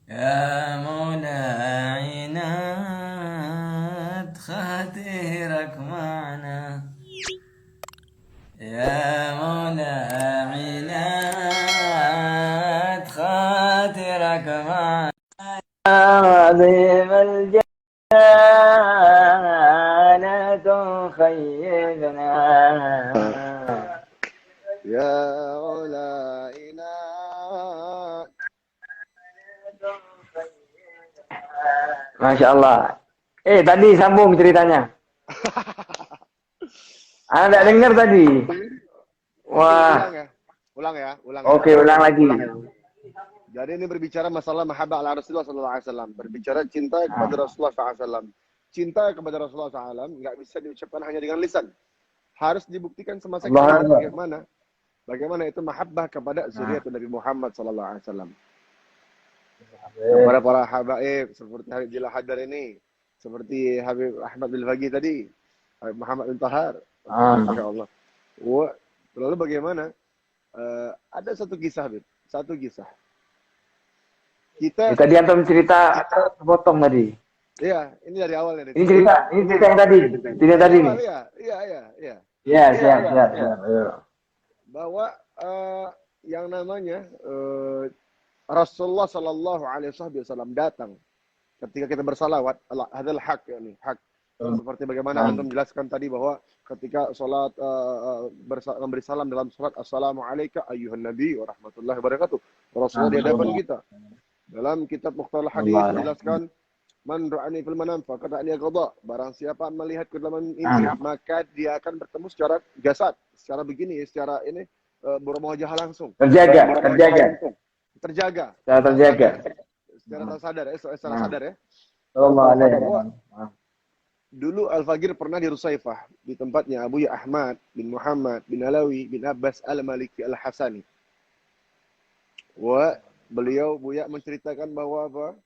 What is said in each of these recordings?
يا مولاي عناد خاطرك معنا، يا مولاي عناد خاطرك معنا، عظيم الجنة خيبنا. يا علائنا. Masya Allah. Tadi sambung ceritanya. Anda tidak dengar tadi. Oke, Wah, ulang ya. Ulang ya, ulang ya. oke ulang lagi. Jadi ini berbicara masalah mahabbah ala Rasulullah SAW. Berbicara cinta kepada Rasulullah SAW. Cinta kepada Rasulullah SAW nggak bisa diucapkan hanya dengan lisan. Harus dibuktikan semasa Allah kita hidup. Akbar. Bagaimana itu mahabbah kepada zuriat Nabi Muhammad SAW. Kepada para habaib seperti Habib Jilal Hadar ini, seperti Habib Ahmad bin Faqih tadi, Habib Muhammad bin Tahar, Masya Allah. Lalu bagaimana? Ada satu kisah, Habib. Satu kisah. Kita Tadi antum cerita potong tadi. Iya, ini dari awal ya. Ini cerita yang tadi. Cerita tadi nih. Iya. Iya, siap. Bahwa yang namanya Rasulullah Shallallahu Alaihi Wasallam datang ketika kita bersalawat, hadal hak ya nih, hak. Seperti bagaimana antum menjelaskan tadi bahwa ketika sholat memberi salam dalam sholat, Assalamualaikum ayyuhan nabi wa rahmatullahi wa barakatuh. Rasulullah di hadapan kita. Dalam kitab Mukhtasar Hadis dijelaskan, man ra'ani fil manam faqad ra'ani qada. Barang siapa melihat ke dalam mimpi, maka dia akan bertemu secara jasad, secara begini, secara ini berwajah langsung. Terjaga. Terjaga. Secara sadar ya, secara sadar ya. Allah alaihi. Dulu Al-Faqir pernah di Rusaifah, di tempatnya Abu Ya Ahmad bin Muhammad bin Alawi bin Abbas Al-Maliki Al-Hasani. Beliau Buya menceritakan bahwa apa?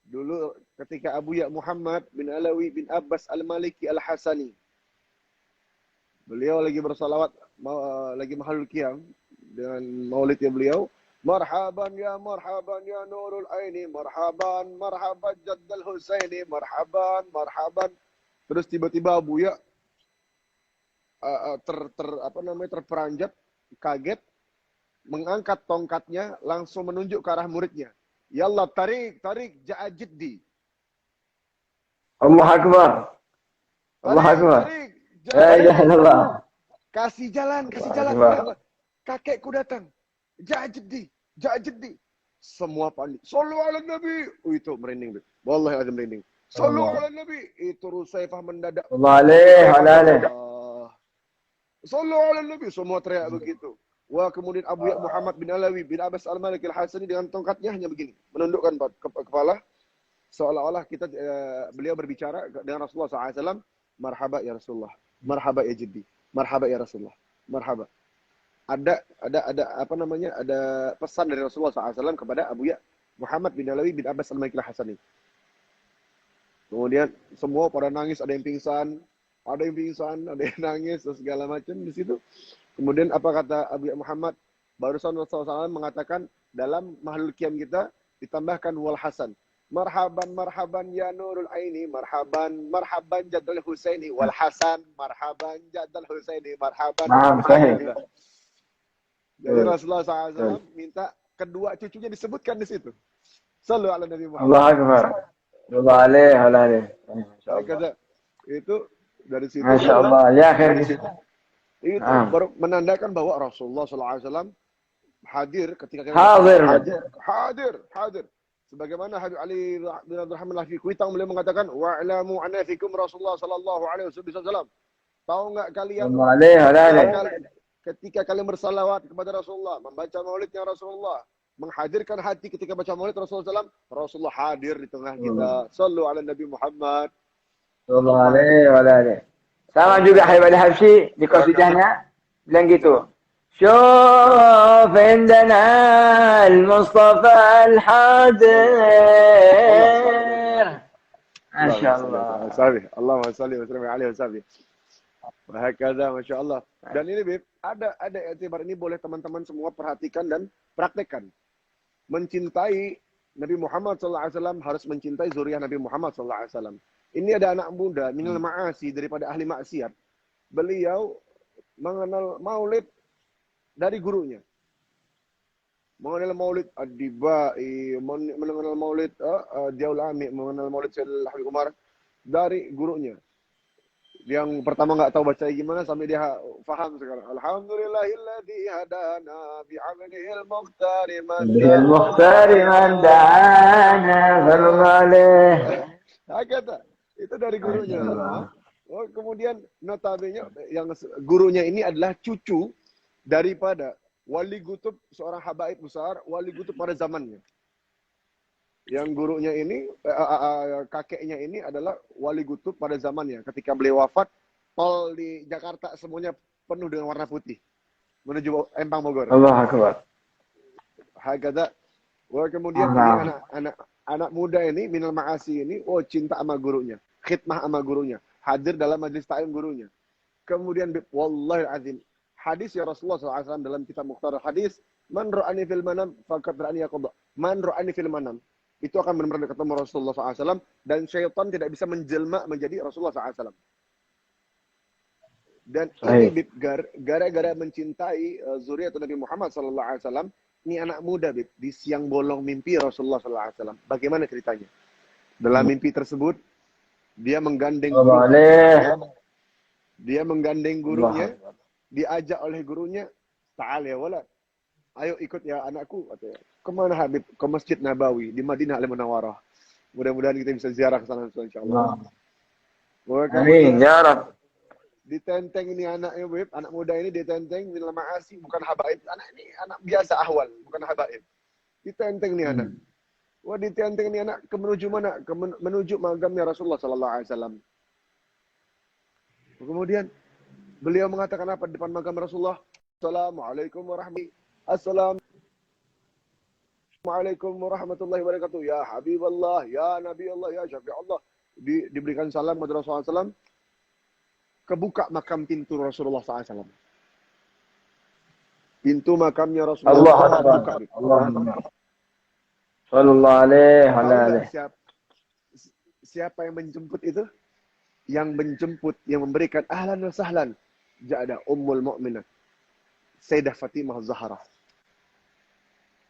Dulu ketika Abu Ya Muhammad bin Alawi bin Abbas Al-Maliki Al-Hasani, beliau lagi bersalawat, lagi mahalul qiyam dengan maulidnya beliau. Marhaban ya nurul aini, marhaban jaddal Husaini, marhaban. Terus tiba-tiba Buya terperanjat, kaget, mengangkat tongkatnya, langsung menunjuk ke arah muridnya. Yallah, tarik, ja'a jiddi. Allah Akbar. Tarik, La ilaha illallah. Kasih jalan. Kakekku datang. Ja'a jiddi. Semua panik. Sallu ala Nabi. Itu merinding. Wallahi azim merinding. Sallu ala Nabi. Itu Rusaifah mendadak. Allah alaihi. Sallu ala Nabi. Semua teriak begitu. Kemudian Abu Ya Muhammad bin Alawi bin Abbas Al-Malik Al-Hasani dengan tongkatnya hanya begini, menundukkan kepala, seolah-olah beliau berbicara dengan Rasulullah SAW. Marhaba ya Rasulullah, marhaba ya Jiddi, marhaba ya Rasulullah, marhaba. Ada pesan dari Rasulullah SAW kepada Abu Ya Muhammad bin Alawi bin Abbas Al-Malik Al-Hasani. Kemudian semua pada nangis, ada yang pingsan, ada yang nangis, dan segala macam di situ. Kemudian apa kata Abu Muhammad? Barusan Rasulullah SAW mengatakan dalam mahlul qiyam kita ditambahkan wal hasan. Marhaban ya nurul aini, marhaban jaddal Husaini wal hasan, marhaban jaddal Husaini, marhaban. Jadi Rasulullah SAW minta kedua cucunya disebutkan di situ. Sallu ala Nabi Muhammad. Allah Akbar. Allah alaihi. Itu dari situ. Masya Allah. Ya akhir. Itu baru menandakan bahwa Rasulullah SAW hadir ketika hadir. Sebagaimana Habib Ali bin Abdul Rahman Lafi Kuitang beliau mengatakan, wa'lamu anna fikum Rasulullah sallallahu alaihi wasallam. Tahu enggak kalian ketika kalian bersalawat kepada Rasulullah, membaca maulidnya Rasulullah, menghadirkan hati ketika baca maulid Rasulullah SAW, Rasulullah hadir di tengah kita. Sallu ala Nabi Muhammad. Sallallahu alaihi. Sama juga Habib Ali Habsyi di qasidahnya bilang gitu. Syuf indana al-Mustafa al-Hadir. Masya Allah. Allahumma salli wa sallim alaihi wasallam. Bahakada, Masya Allah. Dan ini Bib, ada iktibar ini boleh teman-teman semua perhatikan dan praktekkan. Mencintai Nabi Muhammad SAW harus mencintai zuriat Nabi Muhammad SAW. Ini ada anak muda, minal ma'asi, daripada ahli maksiat. Beliau mengenal maulid dari gurunya. Mengenal maulid Ad-Dibai, mengenal maulid Diaul Ami, mengenal maulid Sayyidina Habib Umar dari gurunya. Yang pertama nggak tahu baca gimana sampai dia faham sekarang. Alhamdulillahilladzi hadana bi'amlihil muhtari man da'ana kata itu dari gurunya. Oh, kemudian notabene yang gurunya ini adalah cucu daripada wali kutub seorang habaib besar, wali kutub pada zamannya. Yang gurunya ini, kakeknya ini adalah wali kutub pada zamannya. Ketika beliau wafat, tol di Jakarta semuanya penuh dengan warna putih. Menuju Empang Bogor. Allah Akbar. Hakata. Wah, kemudian ini anak muda ini, minal ma'asi ini, cinta sama gurunya. Khidmah sama gurunya. Hadir dalam majlis ta'lim gurunya. Kemudian, wallahi azim, hadis ya Rasulullah SAW dalam kitab Mukhtar Hadis, man ra'ani fil manam, faqad ra'ani yaqudha. Man ra'ani fil manam. Itu akan benar-benar ketemu Rasulullah SAW. Dan syaitan tidak bisa menjelma menjadi Rasulullah SAW. Dan ini gara-gara mencintai zuriat Nabi Muhammad SAW, ini anak muda, Bib, di siang bolong mimpi Rasulullah SAW. Bagaimana ceritanya? Dalam mimpi tersebut, dia menggandeng gurunya, diajak oleh gurunya, ta'al ya walad. Ayo ikut ya anakku, katanya. Kemana Habib? Ke Masjid Nabawi di Madinah Al-Munawwarah. Mudah-mudahan kita bisa ziarah ke sana insyaallah. Amin, ya Rabb. Ditenteng ini anaknya, Habib, anak muda ini ditenteng minal ma'asi, bukan habaib. Anak ini anak biasa ahwal, bukan habaib. Ditenteng nih anak. Wah, ditenteng nih anak menuju mana? Menuju magamnya Rasulullah sallallahu alaihi wasallam. Kemudian beliau mengatakan apa di depan magam Rasulullah? Assalamualaikum warahmatullahi wabarakatuh. Ya Habiballah, ya Nabi Allah, ya Syafi Allah. Diberikan salam kepada Rasulullah SAW. Kebuka makam pintu Rasulullah SAW. Pintu makamnya Rasulullah SAW. Sallallahu alaihi wa siapa yang menjemput itu? Yang menjemput, yang memberikan ahlan wa sahlan. Ja'ada Ummul Mu'minah. Sayyidah Fatimah Zahra.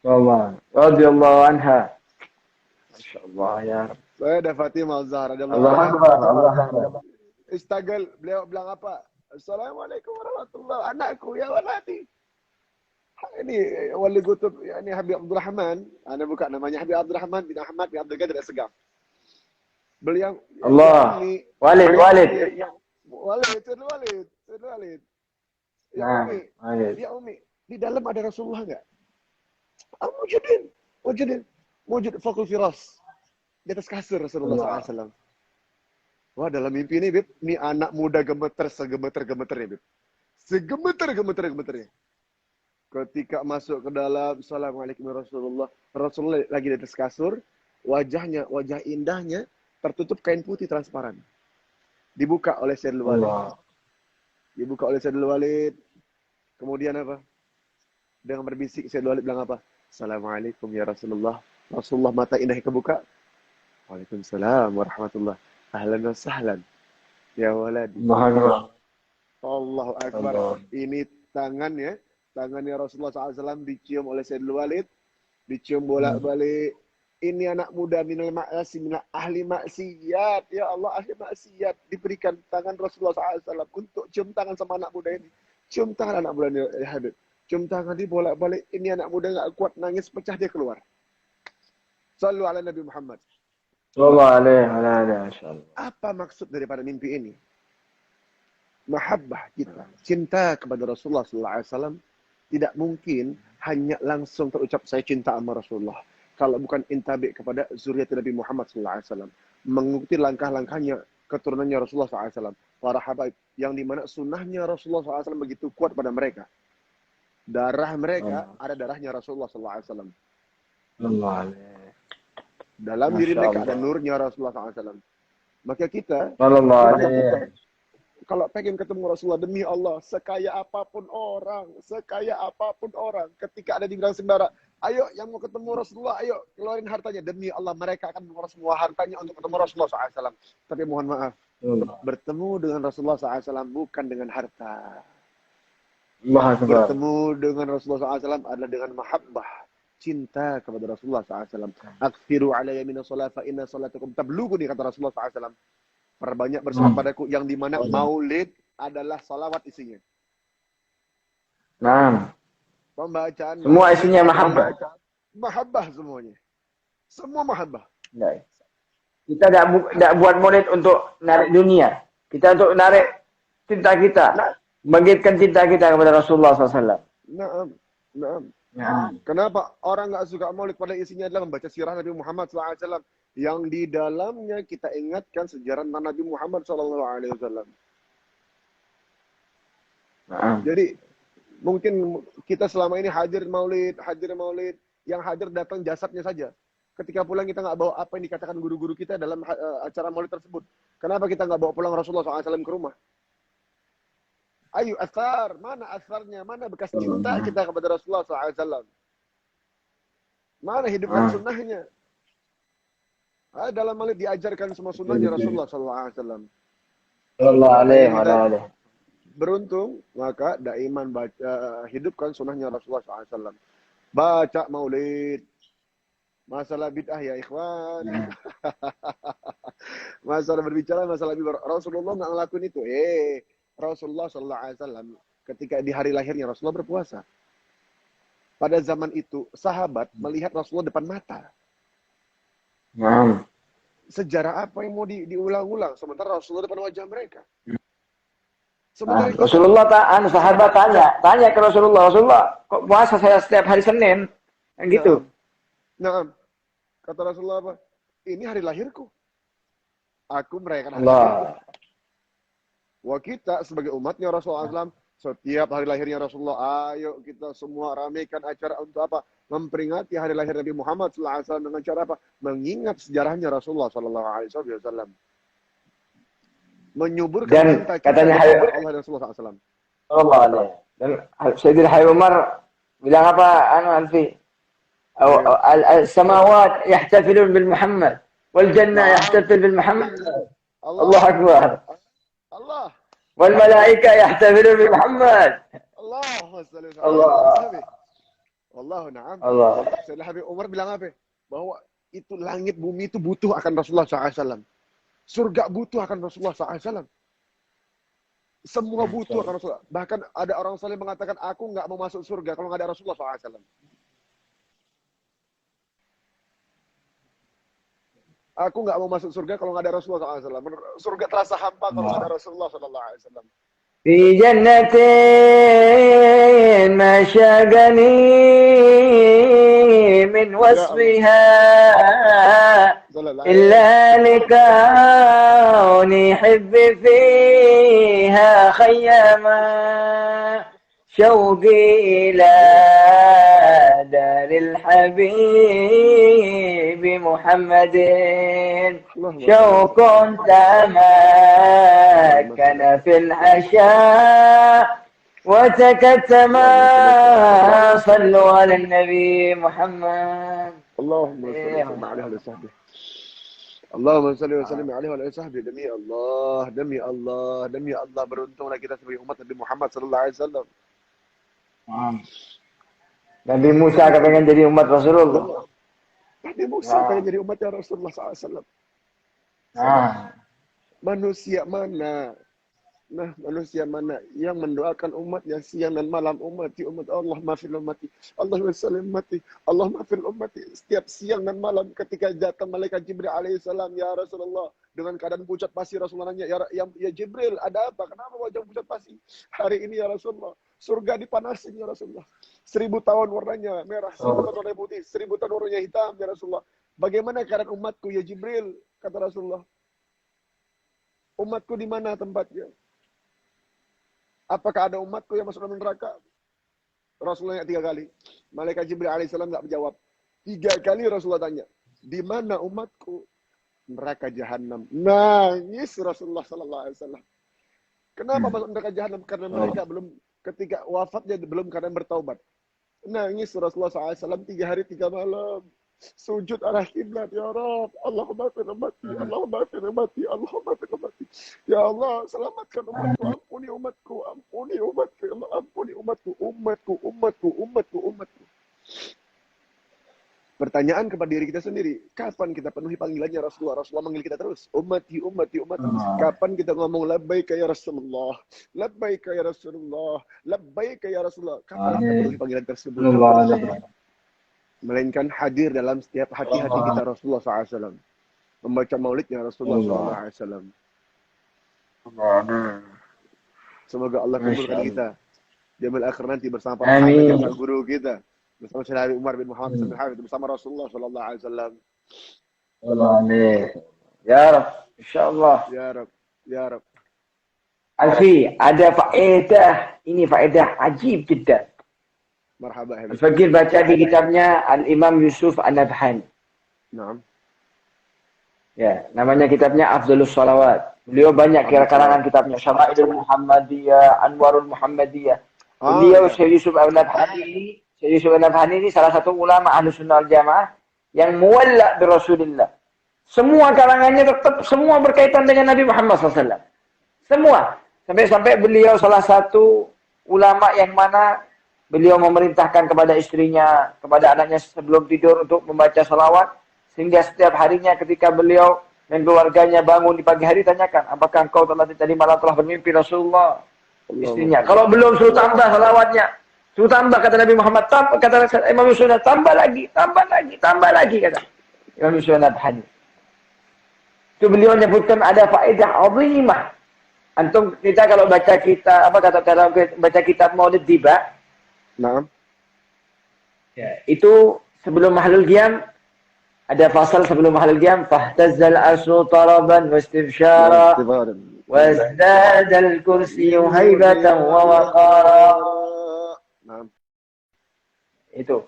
Allah radhiyallahu anha. Masyaallah ya. Sayyidah Fatimah Zahra. Allah Akbar. Istagal, beliau bilang apa? Assalamualaikum warahmatullahi wabarakatuh. Anakku ya waladi. Ini wali kutub, ini Habib Abdul Rahman. Anda buka namanya Habib Abdul Rahman bin Ahmad bin Abdul Qadir As-Segaf. Beliau Allah. Walid. Ya Umi, di dalam ada Rasulullah enggak? Mujud fakul firas. Di atas kasur Rasulullah SAW. Wah, dalam mimpi ini, Bib, ini anak muda gemeter, segemeter-gemeternya, Bib. Segemeter-gemeternya. Ketika masuk ke dalam, Assalamualaikum Rasulullah. Rasulullah lagi di atas kasur, wajah indahnya, tertutup kain putih transparan. Dibuka oleh Sayyidul Walid. Kemudian apa? Dengan berbisik, Sayyidul Walid bilang apa? Assalamualaikum ya Rasulullah. Rasulullah mata indahnya kebuka. Waalaikumsalam warahmatullah. Ahlan wa sahlan. Ya waladi. Allahu Akbar. Ini tangannya Rasulullah SAW dicium oleh Sayyidul Walid. Dicium bolak-balik. Ini anak muda minal ma'asi, minal ahli maksiat. Ya Allah, ahli maksiat. Diberikan tangan Rasulullah SAW untuk cium tangan sama anak muda ini. Cium tangan anak muda ini, ya Habib. Cium tangan dia bolak-balik. Ini anak muda gak kuat, nangis, pecah, dia keluar. Sallu ala Nabi Muhammad. Sallallahu alaihi wasallam. Apa maksud daripada mimpi ini? Mahabbah kita, cinta kepada Rasulullah SAW tidak mungkin hanya langsung terucap saya cinta sama Rasulullah. Kalau bukan intabi kepada zuriat Nabi Muhammad SAW. Mengikuti langkah-langkahnya, keturunannya Rasulullah SAW. Para habaib, yang dimana sunnahnya Rasulullah SAW begitu kuat pada mereka. Darah mereka ada darahnya Rasulullah SAW. Dalam diri mereka ada nurnya Rasulullah SAW. Maka kita, kalau pengen ketemu Rasulullah, demi Allah, sekaya apapun orang, ketika ada di bilang sembara, Ayo yang mau ketemu Rasulullah, ayo keluarin hartanya. Demi Allah mereka akan mengeluarkan semua hartanya untuk ketemu Rasulullah SAW. Tapi mohon maaf, bertemu dengan Rasulullah SAW bukan dengan harta. Allah Akbar. Bertemu dengan Rasulullah SAW adalah dengan mahabbah, cinta kepada Rasulullah SAW. Akthiru alayya minas salat fa inna salatakum tabluguni, kata Rasulullah SAW. Perbanyak bersolat padaku, yang dimana maulid adalah salawat isinya. Nah, Pembacaan semua isinya mahabbah. Mahabbah semuanya. Semua mahabbah. Nah, kita tidak buat maulid untuk narik dunia. Kita untuk narik cinta kita. Bangkitkan cinta kita kepada Rasulullah SAW. Naam. Naam. Nah. Kenapa orang nggak suka maulid? Pada isinya adalah membaca sirah Nabi Muhammad SAW. Yang di dalamnya kita ingatkan sejarah Nabi Muhammad SAW. Nah. Jadi mungkin kita selama ini hadir maulid, yang hadir datang jasadnya saja. Ketika pulang kita nggak bawa apa yang dikatakan guru-guru kita dalam acara maulid tersebut. Kenapa kita nggak bawa pulang Rasulullah SAW ke rumah? Ayo asar, mana asarnya? Mana bekas cinta kita kepada Rasulullah SAW? Mana hidupkan sunnahnya? Dalam maulid diajarkan semua sunnahnya Rasulullah SAW. Sallallahu alaihi wasallam. Beruntung, maka daiman baca, hidupkan sunnahnya Rasulullah SAW. Baca maulid. Masalah bid'ah ya ikhwan. Masalah berbicara, masalah bid'ah. Rasulullah nggak ngelakuin itu. Rasulullah SAW ketika di hari lahirnya Rasulullah berpuasa. Pada zaman itu, sahabat melihat Rasulullah depan mata. Sejarah apa yang mau diulang-ulang? Sementara Rasulullah depan wajah mereka. Rasulullah sahabat tanya ke Rasulullah, kok puasa saya setiap hari Senin? Kan gitu. Nah, kata Rasulullah apa? Ini hari lahirku. Aku merayakan hari lahirku. Wah, kita sebagai umatnya Rasulullah SAW, setiap hari lahirnya Rasulullah, ayo kita semua ramaikan acara untuk apa? Memperingati hari lahir Nabi Muhammad SAW dengan cara apa? Mengingat sejarahnya Rasulullah SAW. Menyuburkan dan cinta katanya Allah dan Rasulullah SAW. Allah alaihi. Dan Sayyidina Hayy Umar bilang apa? Alfi. Al-samawat yahtafilun bil Muhammad wal jannah yahtafil bil Muhammad. Allah Akbar. Allah. Wal malaika yahtafilun bil Muhammad. Allahumma shalli ala Allah. Wallahu na'am. Allah. Sayyidina Habib Umar bilang apa? Bahwa itu langit bumi itu butuh akan Rasulullah SAW. Surga butuh akan Rasulullah SAW. Semua butuh akan Rasulullah. Bahkan ada orang saleh mengatakan, aku nggak mau masuk surga kalau nggak ada Rasulullah SAW. Aku nggak mau masuk surga kalau nggak ada Rasulullah SAW. Surga terasa hampa kalau nggak ada Rasulullah SAW. Fi jannatin ma syagani min wasfiha إلا لكوني حبي فيها خيما شوقي إلى دار الحبيب محمد شوق تمكن في العشاء وتكتما صلوا على النبي محمد Allahumma salli alaihi wa sahbihi. Allahumma salli wa sallim alaihi wa sahbihi. Demi Allah, demi Allah, demi Allah, beruntunglah kita sebagai umat Nabi Muhammad sallallahu alaihi wasallam. Nabi Musa kepengen jadi umat Rasulullah. Nabi Musa pengen jadi umatnya Rasulullah SAW. Manusia mana? Nah, manusia mana yang mendoakan umatnya siang dan malam, umat Allah maafil ummati, Allah wasallim ummati, Allah maafil ummati. Setiap siang dan malam ketika datang malaikat Jibril alaihissalam, ya Rasulullah, dengan keadaan pucat pasi, Rasulullah nanya, ya Jibril, ada apa? Kenapa wajah pucat pasi? Hari ini ya Rasulullah, surga dipanasin ya Rasulullah. 1000 tahun warnanya merah, 1000 tahun warnanya putih, 1000 tahun warnanya hitam ya Rasulullah. Bagaimana keadaan umatku ya Jibril? Kata Rasulullah. Umatku di mana tempatnya? Apakah ada umatku yang masuk dalam neraka? Rasulullah 3 kali. Malaikat Jibril alaihissalam nggak menjawab. 3 kali Rasulullah tanya, di mana umatku? Neraka jahanam. Nangis Rasulullah sallallahu alaihi wasallam. Kenapa masuk neraka jahanam? Karena mereka belum, ketika wafatnya belum keadaan bertaubat. Nangis Rasulullah SAW 3 hari 3 malam. Sujud arah kiblat, ya Rabb. Allahumma fir ummati, Allahumma fir ummati, Allahumma fir ummati. Ya Allah, selamatkan umatku, ampuni umatku, ampuni umatku, ya Allah, ampuni umatku, umatku. Pertanyaan kepada diri kita sendiri, kapan kita penuhi panggilannya Rasulullah? Rasulullah manggil kita terus, ummati. Kapan kita ngomong labbaika ya Rasulullah, labbaika ya Rasulullah, labbaika ya Rasulullah? Kapan kita penuhi panggilan tersebut? Melainkan hadir dalam setiap hati-hati kita Rasulullah SAW. Membaca maulidnya Rasulullah SAW. Semoga Allah kabulkan kita. Jamil akhir nanti bersama para sahabat dan guru kita. Bersama Syekh Umar bin Muhammad bin Hafid, bersama Rasulullah sallallahu alaihi wasallam. Amin. Ya Rab, insyaallah. Ya Rab. Alfi, ada faedah. Ini faedah ajib jiddan. Marhaba Habib. Fakir baca di kitabnya Al-Imam Yusuf An-Nabhani. Naam. Ya, namanya kitabnya Afdhalus Shalawat. Beliau banyak karangan kitabnya, Syama'ilul Muhammadiyah, Anwarul Muhammadiyah. Beliau Syekh Yusuf An-Nabhani ini salah satu ulama Ahlussunnah wal Jamaah yang muwalla' bi Rasulillah. Semua karangannya tetap semua berkaitan dengan Nabi Muhammad SAW. Semua. Sampai beliau salah satu ulama yang mana beliau memerintahkan kepada istrinya, kepada anaknya sebelum tidur untuk membaca salawat. Sehingga setiap harinya ketika beliau dan keluarganya bangun di pagi hari, tanyakan, apakah engkau tadi malam telah bermimpi Rasulullah? Istrinya. Kalau belum, suruh tambah salawatnya. Suruh tambah, kata Nabi Muhammad. Kata Imam Yusuf, tambah lagi, kata Imam Yusuf An-Nabhani. Itu beliau menyebutkan ada faedah azimah. Antum kita kalau baca baca kitab Maulid Diba. Naam. Ya, itu sebelum Mahlul Qiyam ada fasal sebelum Mahlul Qiyam, fahtazzal arsyu taraban wastifsyara wazdadal kursiyyu haibatan wa waqara. Naam. Itu.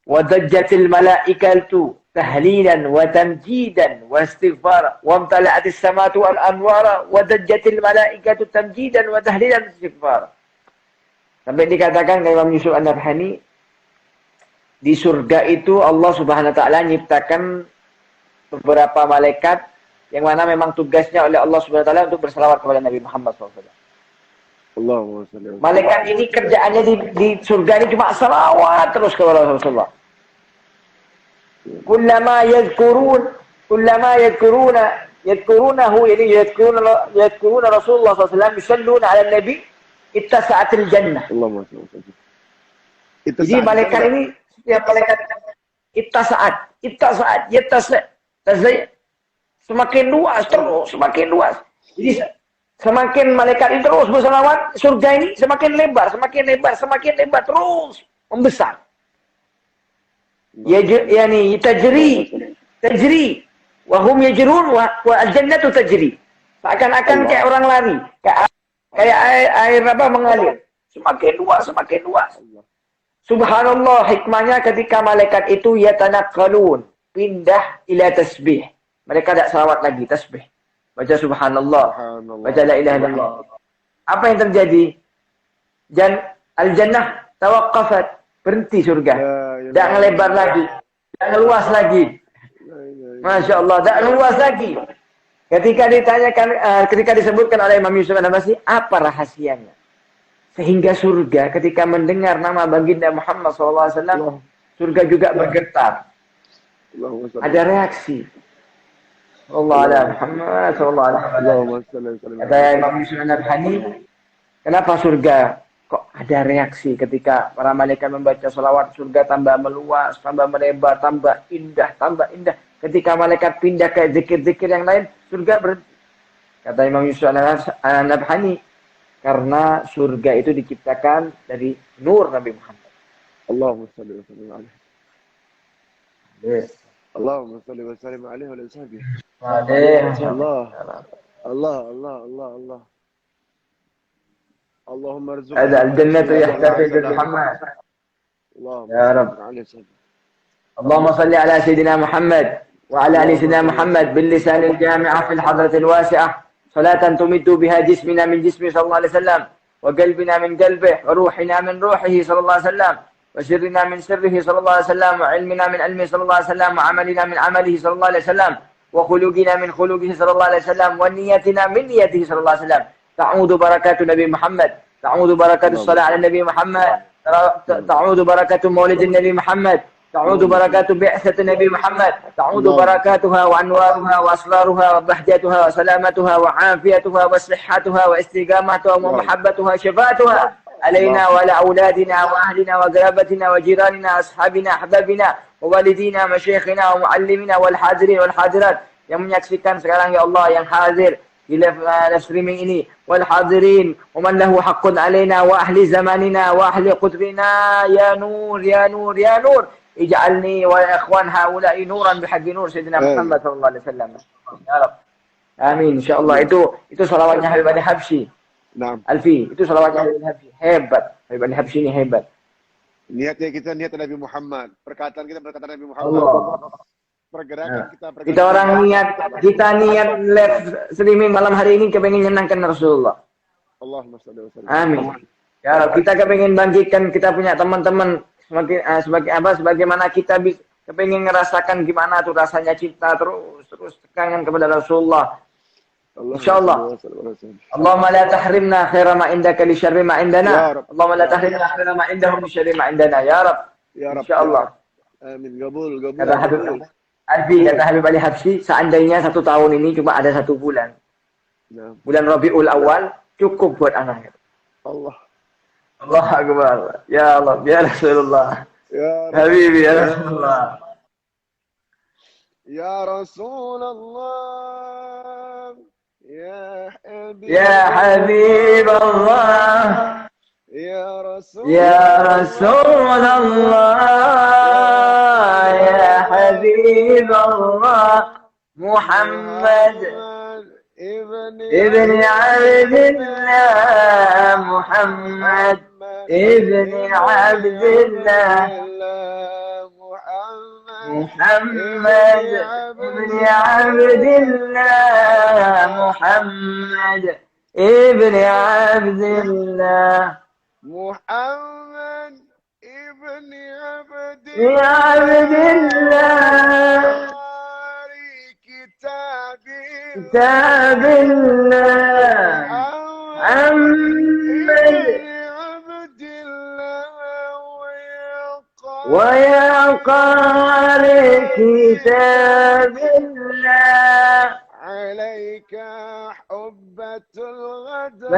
Wadajjatil malaikatu tahlilan wa tamjidan wa istighfara wa amtala'atis samatu wal anwara wadajjatil malaikatu tamjidan wa tahlilan wa istighfara. Sampai dikatakan oleh Imam Yusuf An-Nabhani, di surga itu Allah Subhanahu wa taala nyiptakan beberapa malaikat yang mana memang tugasnya oleh Allah Subhanahu wa taala untuk berselawat kepada Nabi Muhammad SAW. Malaikat ini kerjaannya di surga ini cuma selawat terus kepada Rasulullah. Kullama yadhkurunahu, yani yadhkuruna Rasulullah SAW, yusalluna ala Nabi, ittasa'atil jannah. Jadi malaikat ini, setiap malaikat semakin luas terus, semakin luas. Jadi semakin malaikat ini terus berselawat, surga ini semakin lebar terus membesar. Yani tajri wa hum yajrun wa al-jannatu tajri. Seakan-akan kayak orang lari, kayak air apa mengalir. Semakin luas. Subhanallah, hikmahnya ketika malaikat itu yatanaqalun, pindah ila tasbih. Mereka tidak salawat lagi, tasbih. Baca subhanallah, baca la ilaha illallah. Apa yang terjadi? Al-jannah tawaqqafat, berhenti surga. Tidak ngelebar lagi, tidak ngeluas lagi. Masya Allah, tidak ngeluas lagi. Ketika ditanyakan, ketika disebutkan oleh Imam Yusuf An-Nabhani, apa rahasianya? Sehingga surga ketika mendengar nama baginda Muhammad SAW, surga juga bergetar. Ada reaksi. Allah ala Muhammad sallallahu alaihi wasallam. Kata Imam Yusuf An-Nabhani, kenapa surga kok ada reaksi ketika para malaikat membaca salawat, surga tambah meluas, tambah melebar, tambah indah. Ketika malaikat pindah ke zikir-zikir yang lain, surga berhenti. Kata Imam Yusuf An-Nabhani, karena surga itu diciptakan dari nur Nabi Muhammad. Allahumma shalli wa sallim alaihi. Allahumma shalli wa sallim alaihi wa sahbihi. Allah. Allahumma arzuqna al-jannata yahtafi Muhammad. Ya Rabb. Allahumma salli ala sayyidina Muhammad wa ala ali sayyidina Muhammad bil lisan al-jami'ah fil hadratil wasi'ah. صلاة تمد بها جسمنا من جسمه صلى الله عليه وسلم وقلبنا من قلبه وروحنا من روحه صلى الله عليه وسلم وسرنا من سره صلى الله عليه وسلم، وعلمنا من علمه صلى الله عليه وسلم، وعملنا من عمله صلى الله عليه وسلم، وخلقنا من خلقه صلى الله عليه وسلم، ونيتنا من نيته صلى الله عليه وسلم. تعود بركات نبي محمد، تعود بركات الصلاة على النبي محمد، تعود بركة مولد النبي محمد، تعود بركات بعثة النبي محمد، تعود بركاتها وأنوارها وأسرارها وبهجتها وسلامتها وعافيتها وصحتها واستقامتها ومحبتها وشفاعتها علينا وعلى أولادنا وأهلنا وقرابتنا وجيراننا وأصحابنا أحبابنا ووالدينا مشايخنا ومعلمنا والحاضرين والحاضرات yang menyaksikan sekarang ya Allah, yang hadir di live streaming ini, wal hadirin wa man lahu haqqun alaina wa ahli zamanina wa ahli qudrina ya nur ya nur ya nur ij'alni wa ikhwan haula'i nuran bihaqqi nur sayyidina Muhammad sallallahu alaihi wasallam. Ya Rabb. Amin insyaallah. Itu salawatnya Habib Ali Habsyi. Naam. Alfi, itu salawatnya Habib Ali Habsyi. Hebat. Habib Ali Habsyi ini hebat. Niatnya kita niat Nabi Muhammad, perkataan kita perkataan Nabi Muhammad. Allah. Pergerakan Kita orang kita niat live streaming malam hari ini kepengen menyenangkan Rasulullah. Allahumma shalli wa sallim. Amin. Ya Rabb, kita kepengen bangkitkan kita punya teman-teman sebagaimana kita kepengen ngerasakan gimana tuh rasanya cinta terus kangen kepada Rasulullah. Insyaallah. Allahumma la tahrimna khaira ma indaka li syarri ma indana. Allahumma la tahrimna khaira ma indahum li syarri ma indana. Ya Rabb. Ya Rabb. Insyaallah. Amin. Qabul. Kata Habib Alfi, kata Habib Ali Habsyi, seandainya 1 tahun ini cuma ada 1 bulan. Nah. Bulan Rabiul Awal cukup buat anak. Allah. Allah Akbar. Ya Allah, ya Rasulullah. Ya Habibi ya Rasulullah. Ya Rasulullah. Ya Habib. Ya Habib Allah. Ya Rasul. Ya Rasulullah. Ya Habib Allah. Muhammad ابن عبد الله. محمد ابن عبد الله. محمد ابن عبد الله. محمد ابن عبد الله. محمد ابن عبد الله. كتاب الله. محمد عبد الله ويا قارئ كتاب الله. عليك حبة الغدر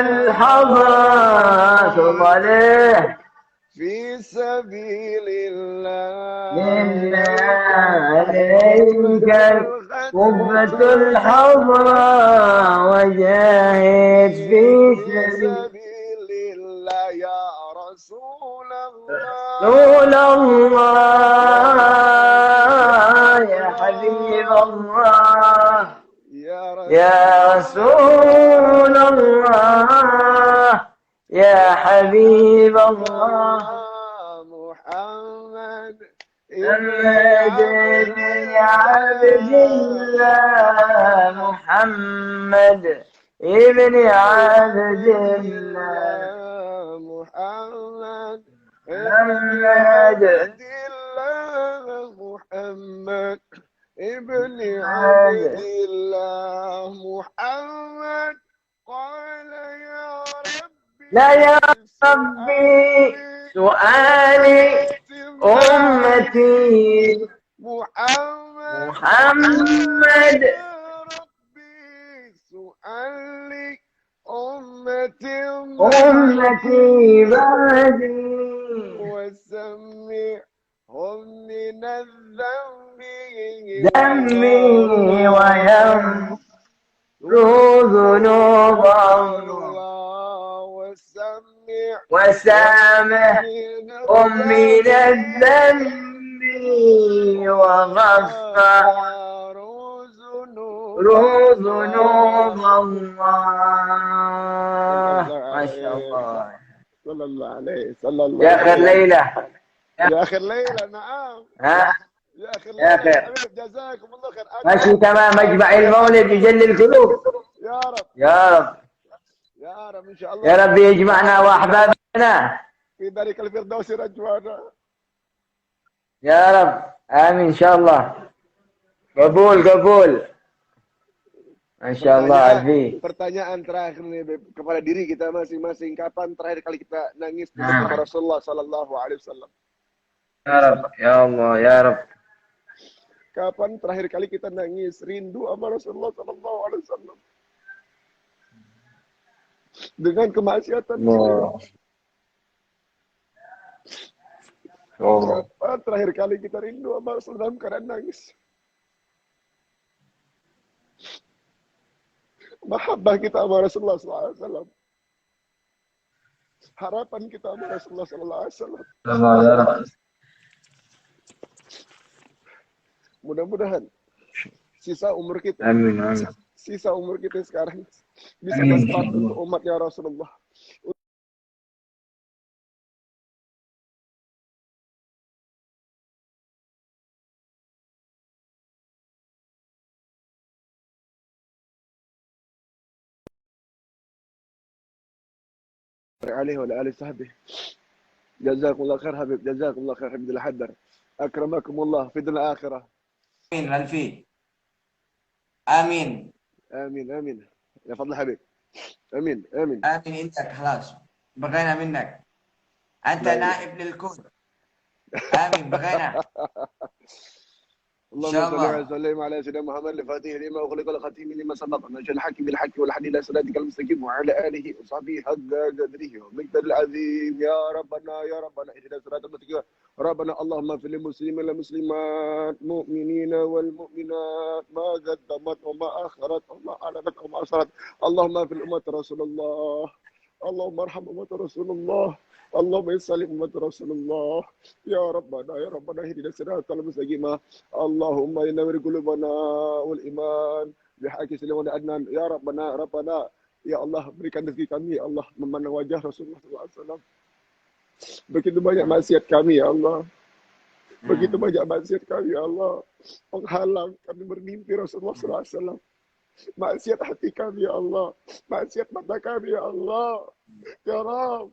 الحضرات عليه في سبيل الله. عليك قبة الحضرة وجاهد في سبيل الله يا رسول الله. رسول الله يا حبيب الله. يا رسول الله يا حبيب الله. محمد ابن عبد الله. محمد ابن عبد الله. محمد محمد محمد ابن عبد الله. محمد قال يا ربي لا يا ربي سؤالي أمتي. محمد يا ربي سؤالي أمتي بعدي. وسمعهم من الذنب ويغفر ذنوبهم. وسامحهم من الذنب وغفر ذنوب الله. ما شاء الله. صلى الله عليه صلى الله يا آخر ليلة. يا آخر ليلة. نعم. ها يا آخر يا ليلة. خير. حبيب جزاكم الله خير. ماشي تمام. مجمع المولد يجلي القلوب. يا رب يا رب يا رب إن شاء الله. يا رب يجمعنا وأحبابنا في ذلك الفردوس رجوانا. Ya Rab. Amin insyaallah. Kabul, kabul. Masya Allah, Alfi. Pertanyaan terakhir nih Beb, kepada diri kita masing-masing. Kapan terakhir kali kita nangis Nah. bersama Rasulullah Sallallahu Alaihi Wasallam? Ya Rab, ya Allah, ya Rab. Kapan terakhir kali kita nangis rindu sama Rasulullah Sallallahu Alaihi Wasallam? Dengan kemaksiatan. Allah. Allah. Kapan terakhir kali kita rindu sama Rasulullah dalam keadaan nangis? Mahabbah kita sama Rasulullah Sallallahu Alaihi Wasallam. Harapan kita sama Rasulullah Sallallahu Alaihi Wasallam. Ya Rab. Mudah-mudahan sisa umur kita, Amin, amin. sisa umur kita sekarang bisa Amin. bermanfaat untuk umatnya Rasulullah. عليه وعلى آله وصحبه. جزاكم الله خير حبيب، جزاكم الله خير حبيب الحدر. أكرمكم الله في الدنيا الآخرة. آمين رنفي. آمين. آمين آمين. يا فضل حبيب. آمين آمين. آمين إنتك خلاص. بغينا منك. أنت نائب للكون. آمين بغينا. إن شاء اللهم صل الله. وسلم على سيدنا محمد الفاتح لما أغلق والخاتم لما سبق نشر الحق بالحق والهدي إلى صراطك المستقيم وعلى آله وصحبه حق قدره ومقدار العظيم. يا ربنا يا ربنا اهدنا الصراط المستقيم. ربنا اللهم اغفر للمسلمين والمسلمات مؤمنين والمؤمنات ما قدمت وما أخرت وما أعلنت وما أسرت. اللهم اغفر لأمة رسول الله. اللهم ارحم أمة رسول الله. اللهم يسلم أمة رسول الله. يا ربنا يا ربنا اهدنا الصراط المستقيم. اللهم ينور قلوبنا والإيمان بحق سليمان أدنان. يا ربنا ربنا ya Allah berikan rezeki kami ya Allah memandang wajah Rasulullah SAW. Begitu banyak maksiat kami ya Allah. Begitu banyak maksiat kami ya Allah. Menghalang kami bermimpi Rasulullah SAW. Maksiat hati kami ya Allah. Maksiat mata kami ya Allah. Ya Rab.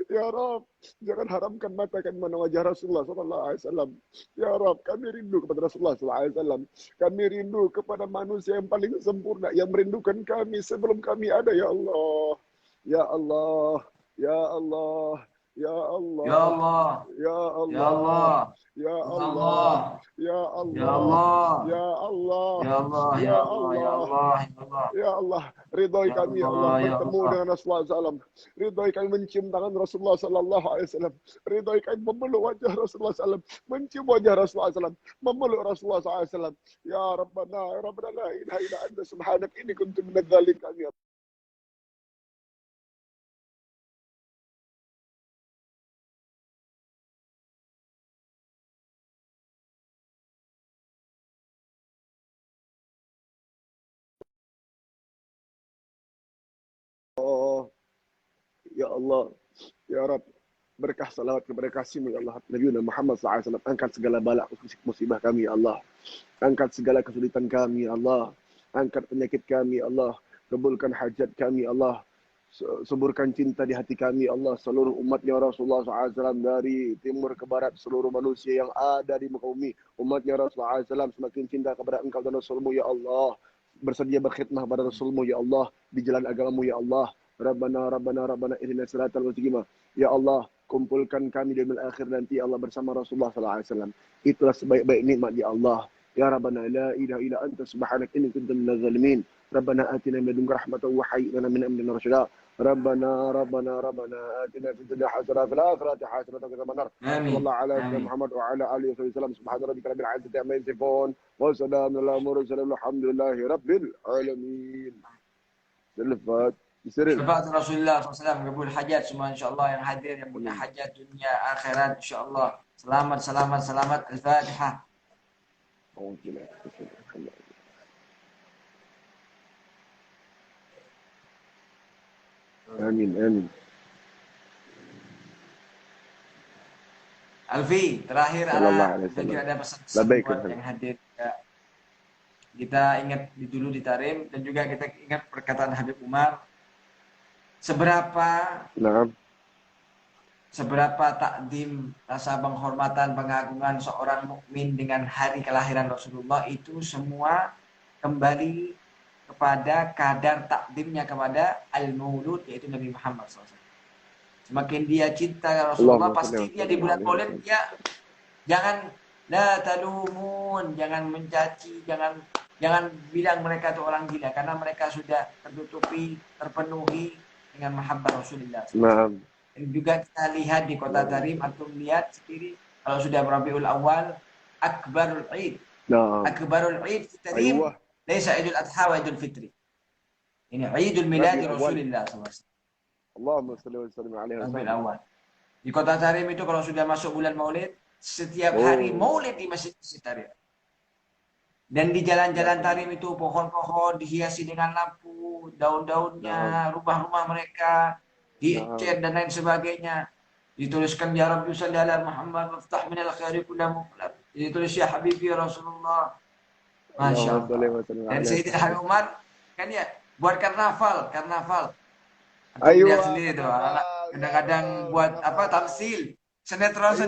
Ya Rab, jangan haramkan mata kami memandang wajah Rasulullah SAW. Ya Rab, kami rindu kepada Rasulullah SAW. Kami rindu kepada manusia yang paling sempurna, yang merindukan kami sebelum kami ada, ya Allah. Ya Allah, Ya Allah, Ya Allah, Ya Allah. Ya Ya Allah, Allah. Ya Ya Allah, Allah. Ya Ya Allah, Allah. Ya Allah, Ya Allah. Ya Ya Allah. Ya Allah. Allah. Ya Allah. Ya Allah, ridhoi Ya kami ya Allah Allah, ya bertemu Allah. dengan Rasulullah SAW. Ridhoi kami mencium tangan Rasulullah Sallallahu Alaihi Wasallam. Ridhoi kami memeluk wajah Rasulullah SAW, mencium wajah Rasulullah SAW, memeluk Rasulullah SAW. Ya Rabbana, ya Rabbana la ilaha illa anta subhanak inni kuntu minadz dzalimin. Oh, ya Allah, ya Rabb, berkah salawat kepada kasihmu ya Allah, Nabi Muhammad SAW. Angkat segala bala musibah kami ya Allah. Angkat segala kesulitan kami ya Allah. Angkat penyakit kami ya Allah. Kabulkan hajat kami ya Allah. Suburkan cinta di hati kami ya Allah. Seluruh umatnya Rasulullah SAW dari timur ke barat. Seluruh manusia yang ada di muka bumi. Umatnya Rasulullah SAW semakin cinta kepada engkau dan Rasulmu ya Allah. Bersedia berkhidmah pada Rasulmu ya Allah. Di jalan agamamu ya Allah. Rabbana Rabbana Rabbana ihdinas siratal mustaqim. Ya Allah, kumpulkan kami di dunia akhir nanti ya Allah bersama Rasulullah sallallahu alaihi wasallam. Itulah sebaik-baik nikmat ya Allah. Ya Rabbana la ilaha illa anta subhanaka inni kuntu minadz zalimin. Rabbana atina min ladunka rahmatan wa hayyi lana min amrina rashada. Rabbana Rabbana Rabbana atina fid dunya hasanah wa fil akhirati hasanah wa qina adzabannar. Amin. Sallallahu ala sayyidina Amin. Muhammad wa ala alihi wasallam. Subhana rabbika rabbil izzati amma yasifun. Wa salamun ala mursalin walhamdulillahi rabbil alamin. Selfat. Syafaat Rasulullah SAW kabul hajat semua insyaAllah yang hadir yang punya hajat dunia akhirat insyaAllah. Selamat selamat selamat. Al-Fatihah. Amin, amin. Alfi, terakhir Sallallahu Ana, alaihi mungkin wasallam. ada pesan-pesan Labaik, buat ya. yang hadir. Ya. Kita ingat dulu di Tarim dan juga kita ingat perkataan Habib Umar. Seberapa Naam. seberapa takdim, rasa penghormatan, pengagungan seorang mukmin dengan hari kelahiran Rasulullah itu semua kembali kepada kadar takdimnya kepada al-maulud, yaitu Nabi Muhammad SAW. Semakin dia cinta Rasulullah, pasti dia di bulan Maulid dia jangan la talumun, jangan mencaci, jangan bilang mereka itu orang gila, karena mereka sudah tertutupi, terpenuhi dengan mahabbah Rasulullah. Nah. Dan juga kita lihat di kota Tarim, atau lihat sendiri kalau sudah Rabiul Awal, akbarul Eid. Nah. Akbarul Eid di Tarim, laisa Idul Adha wa Idul Fitri. Ini Idul Milad Rasulullah SAW. Allahumma salli wa sallim alaihi Rabiul Awal. Di kota Tarim itu kalau sudah masuk bulan Maulid, setiap hari Maulid di Masjid Tarim. Dan di jalan-jalan Tarim itu pohon-pohon dihiasi dengan lampu, daun-daunnya, rumah-rumah mereka dicat dan lain sebagainya. Dituliskan ya Rabbi salli ala Muhammad waftah minal khairi kullu muqlab. Ditulis ya Habibi ya Rasulullah. Masya Allah. Dan Sayyidina Habib Umar kan ya buat karnaval. Ayo lihat sendiri tuh, anak kadang-kadang buat apa tamsil, sinetron.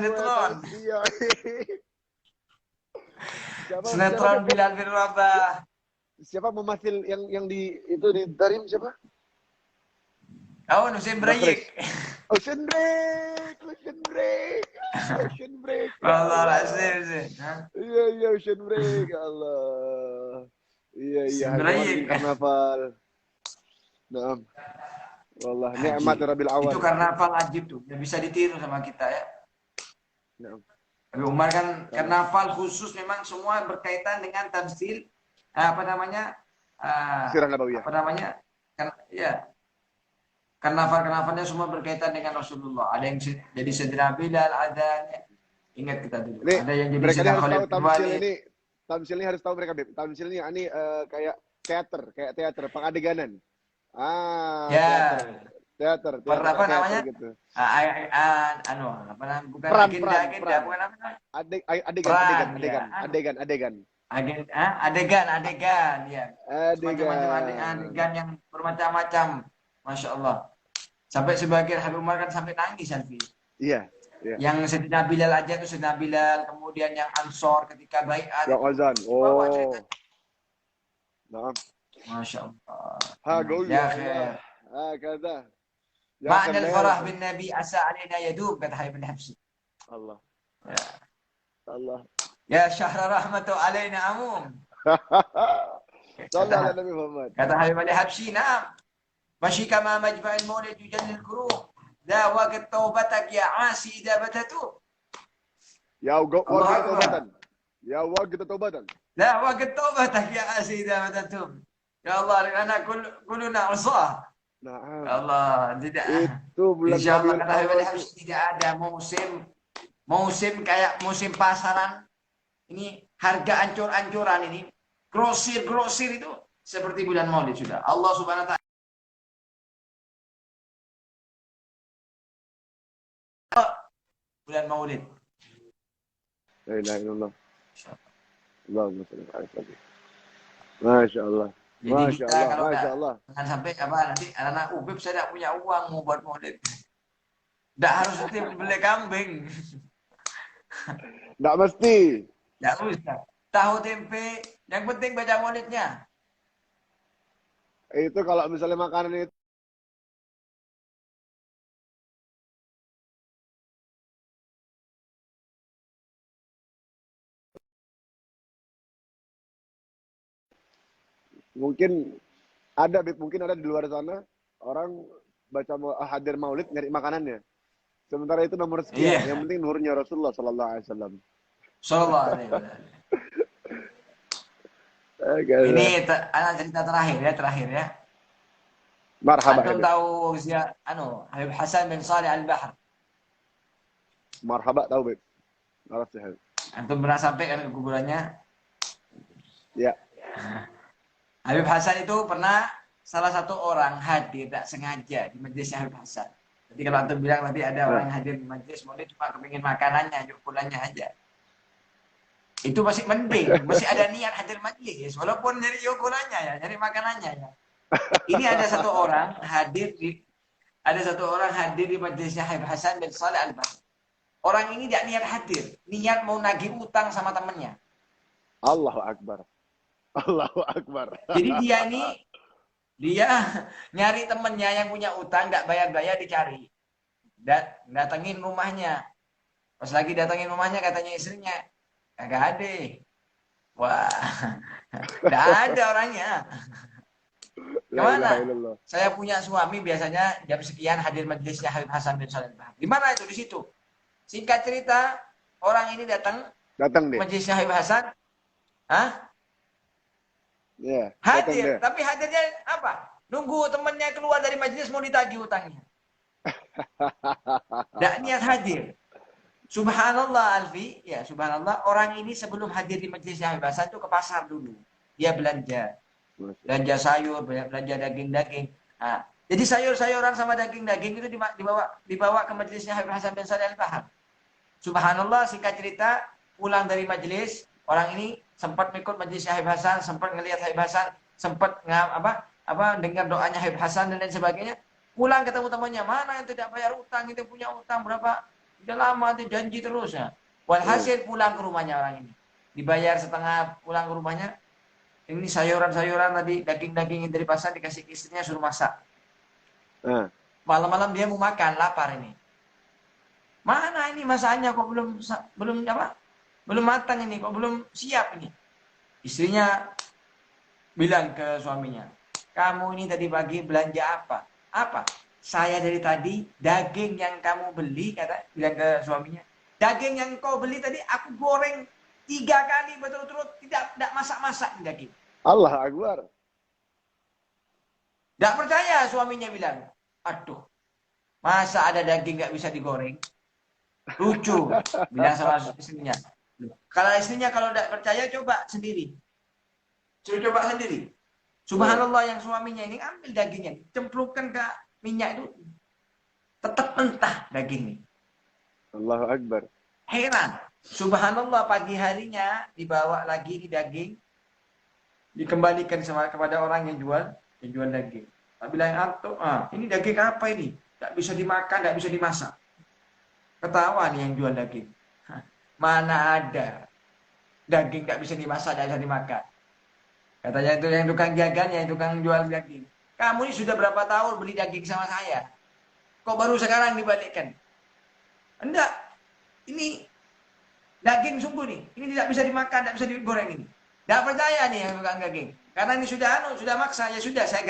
Sinetron Bilal bin Rabah. Siapa mematil yang di itu di Tarim siapa? Oh, Ocean Break. Ocean Break. Allah azim. Iya, Ocean Break. Allah. Iya, karnaval. Naam. Wallah, nikmat Rabiul Awal. Itu karnaval ajib tuh, yang bisa ditiru sama kita ya. Naam. Habib Umar kan karnaval khusus memang semua berkaitan dengan tamsil Sirah Nabawiyah. Kan ya. Karnaval-karnavalnya semua berkaitan dengan Rasulullah. Ada yang jadi Sayyidina Bilal, ada ingat kita dulu. Ini, ada yang jadi mereka Sayyidina harus Khalid tahu tamsil ini harus tahu mereka, Beb. Tamsil ini kayak teater, pengadeganan. Ya. Teater apa namanya? Gitu. Bukan peran. bukan apa? Adegan, ya. Macam-macam adegan yang bermacam-macam. Masya Allah. Sampai sebagian Habib Umar kan sampai nangis, Alfi. Iya. Yang Sayyidina Bilal aja tuh Sayyidina Bilal, kemudian yang Ansor ketika baiat. Yang azan. Nah. Masya Allah. Ya khair. Kata. Ma'na al-farah bin Nabi asa alaina yadub, kata Habib al-Habsyi. Allah. Ya. Allah. Ya syahra rahmatu alaina amum. Sallallahu alaihi Nabi Muhammad. Kata Habib al-Habsyi, "Na'am. Mashi kama majma'il maulid yujallil kuruh. Da waqt taubatak ya asi idza batatu." Ya waqt taubatan. La waqt taubatak ya asi idza batatu. Ya Allah, ana kulluna usah. Nah, Allah, tidak. Itu bulan Insyaallah kata Habib al-Habsyi tidak ada musim kayak musim pasaran. Ini harga ancur-ancuran ini. Grosir itu seperti bulan Maulid sudah. Allah Subhanahu wa taala bulan Maulid. La ilaha illallah. Allahumma shalli ala sayyidina. Masya Allah. Masya Allah. Jangan sampai nanti anak-anak Ubib saya tidak punya uang mau buat Maulid. Tidak harus beli kambing. Tidak mesti. Tidak usah. Tahu tempe, yang penting baca Maulidnya. Itu kalau misalnya makanan itu mungkin ada di luar sana orang baca hadir Maulid nyari makanannya. Sementara itu nomor sekian. Yang penting nurnya Rasulullah sallallahu alaihi wasallam. Sallallahu alaihi wasallam. Ini anak cerita terakhir ya. Marhaba. Antum tahu Habib Hasan bin Salih Al-Bahr. Marhaba tahu, Beb. Antum pernah sampai kan ke kuburannya? Ya. Habib Hasan itu pernah salah satu orang hadir tak sengaja di majelisnya Habib Hasan. Jadi kalau antum bilang tadi ada orang yang hadir di majelis, mungkin cuma kepingin makanannya, pukulannya aja. Itu masih mending, masih ada niat hadir majelis, walaupun nyari yokulanya ya, nyari makanannya ya. Ini ada satu orang hadir Ada satu orang hadir di majelisnya Habib Hasan bin Saleh Al-Bahar. Orang ini tidak niat hadir, niat mau nagih utang sama temennya. Allahu Akbar. Allahu Akbar. Jadi dia nyari temennya yang punya utang, tidak bayar-bayar, dicari. Datengin rumahnya. Pas lagi datengin rumahnya, katanya istrinya, kagak ada. Wah, tidak ada orangnya. Kemana? Saya punya suami biasanya jam sekian hadir majelisnya Habib Hasan bin Saleh Al-Bahar. Di mana itu? Di situ. Singkat cerita, orang ini datang deh. Majelisnya Habib Hasan. Hah? Yeah, hadir, tapi hadirnya apa? Nunggu temennya keluar dari majelis mau ditagih utangnya. Tidak niat hadir. Subhanallah Alfi, ya subhanallah, orang ini sebelum hadir di majelisnya Habib Hasan itu ke pasar dulu. Dia belanja sayur, belanja daging-daging. Nah, jadi sayur-sayuran sama daging-daging itu dibawa ke majelisnya Habib Hasan bin Saleh Al-Bahar. Subhanallah, singkat cerita, pulang dari majelis, orang ini sempat mengikut majelisnya Habib Hasan, sempat ngelihat Habib Hasan, sempat dengar doanya Habib Hasan dan lain sebagainya. Pulang ketemu temannya, mana yang tidak bayar utang, itu punya utang berapa? Sudah lama, itu janji terus ya. Walhasil pulang ke rumahnya orang ini. Dibayar setengah, pulang ke rumahnya. Ini sayuran-sayuran tadi, daging-daging dari pasar dikasih istrinya suruh masak. Malam-malam dia mau makan, lapar ini. Mana ini masaknya kok belum matang ini, kok belum siap ini. Istrinya bilang ke suaminya, kamu ini tadi pagi belanja apa? Apa? Saya dari tadi daging yang kamu beli, bilang ke suaminya, daging yang kau beli tadi aku goreng 3 kali berturut-turut, tidak masak-masak daging. Allah Akbar. Tidak percaya suaminya bilang, aduh, masa ada daging nggak bisa digoreng? Lucu, bilang sama istrinya. Kalau istrinya kalau tidak percaya, coba sendiri. Coba sendiri. Subhanallah, yang suaminya ini ambil dagingnya, cemplungkan ke minyak itu, tetap mentah dagingnya. Allahu Akbar. Heran. Subhanallah, pagi harinya dibawa lagi di daging, dikembalikan kepada orang yang jual daging. Tak bilang, ini daging apa ini? Tak bisa dimakan, tak bisa dimasak. Ketawa nih yang jual daging. Mana ada daging tak bisa dimasak, tak bisa dimakan. Katanya itu yang tukang jagannya, yang tukang jual daging. Kamu ini sudah berapa tahun beli daging sama saya? Kok baru sekarang dibalikkan? Enggak. Ini daging sungguh nih. Ini tidak bisa dimakan, tidak bisa digoreng ini. Tidak percaya nih yang tukang daging. Karena ini sudah maksa, ya sudah saya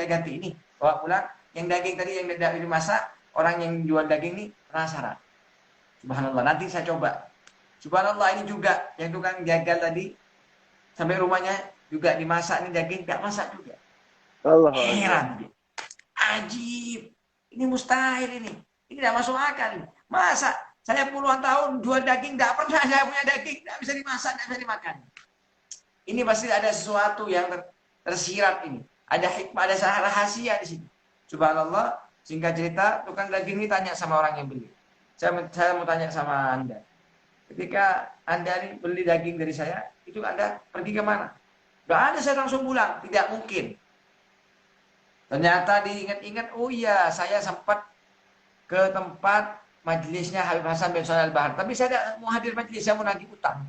ganti ini. Bawa pulang yang daging tadi yang tidak dimasak, orang yang jual daging ini penasaran. Subhanallah, nanti saya coba. Subhanallah, ini juga yang tukang jagal tadi sampai rumahnya juga dimasak ini daging, tidak masak juga. Allah. Heran. Ajib. Ini mustahil ini. Ini tidak masuk akal. Masa saya puluhan tahun jual daging, tidak pernah saya punya daging, tidak bisa dimasak, tidak bisa dimakan. Ini pasti ada sesuatu yang tersirat ini. Ada hikmah, ada rahasia di sini. Subhanallah, singkat cerita, tukang daging ini tanya sama orang yang beli. Saya mau tanya sama Anda. Ketika Anda ini beli daging dari saya, itu Anda pergi ke mana? Tidak ada, saya langsung pulang. Tidak mungkin. Ternyata diingat-ingat, oh iya, saya sempat ke tempat majelisnya Habib Hasan bin Saleh Al-Bahar. Tapi saya tidak mau hadir majelis, saya mau nagih utang.